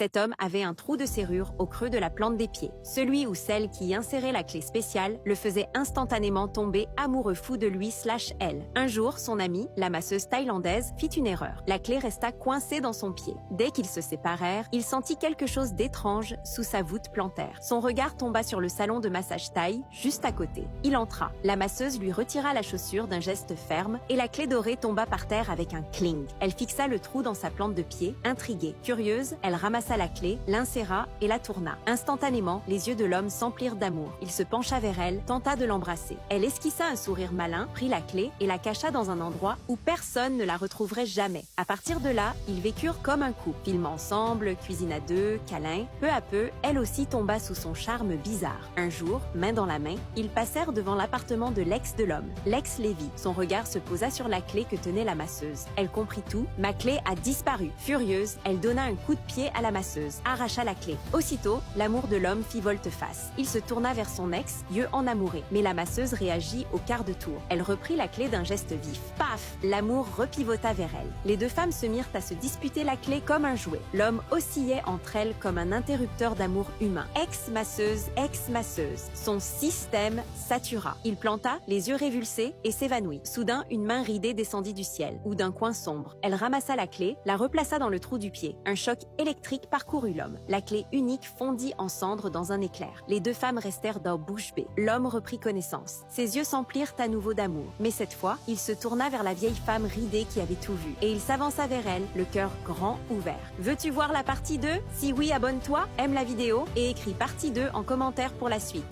Cet homme avait un trou de serrure au creux de la plante des pieds. Celui ou celle qui y insérait la clé spéciale le faisait instantanément tomber amoureux fou de lui/elle. Un jour, son amie, la masseuse thaïlandaise, fit une erreur. La clé resta coincée dans son pied. Dès qu'ils se séparèrent, il sentit quelque chose d'étrange sous sa voûte plantaire. Son regard tomba sur le salon de massage thaï, juste à côté. Il entra. La masseuse lui retira la chaussure d'un geste ferme et la clé dorée tomba par terre avec un cling. Elle fixa le trou dans sa plante de pied, intriguée. Curieuse, elle ramassa la clé, l'inséra et la tourna. Instantanément, les yeux de l'homme s'emplirent d'amour. Il se pencha vers elle, tenta de l'embrasser. Elle esquissa un sourire malin, prit la clé et la cacha dans un endroit où personne ne la retrouverait jamais. À partir de là, ils vécurent comme un couple. Filment ensemble, cuisine à deux, câlins. Peu à peu, elle aussi tomba sous son charme bizarre. Un jour, main dans la main, ils passèrent devant l'appartement de l'ex de l'homme, l'ex Lévy. Son regard se posa sur la clé que tenait la masseuse. Elle comprit tout. Ma clé a disparu. Furieuse, elle donna un coup de pied à la masseuse, arracha la clé. Aussitôt, l'amour de l'homme fit volte-face. Il se tourna vers son ex, yeux enamourés. Mais la masseuse réagit au quart de tour. Elle reprit la clé d'un geste vif. Paf! L'amour repivota vers elle. Les deux femmes se mirent à se disputer la clé comme un jouet. L'homme oscillait entre elles comme un interrupteur d'amour humain. Ex-masseuse, ex-masseuse. Son système satura. Il planta, les yeux révulsés, et s'évanouit. Soudain, une main ridée descendit du ciel, ou d'un coin sombre. Elle ramassa la clé, la replaça dans le trou du pied. Un choc électrique parcourut l'homme. La clé unique fondit en cendres dans un éclair. Les deux femmes restèrent d'un bouche bée. L'homme reprit connaissance. Ses yeux s'emplirent à nouveau d'amour. Mais cette fois, il se tourna vers la vieille femme ridée qui avait tout vu. Et il s'avança vers elle, le cœur grand ouvert. Veux-tu voir la partie 2? Si oui, abonne-toi, aime la vidéo et écris partie 2 en commentaire pour la suite.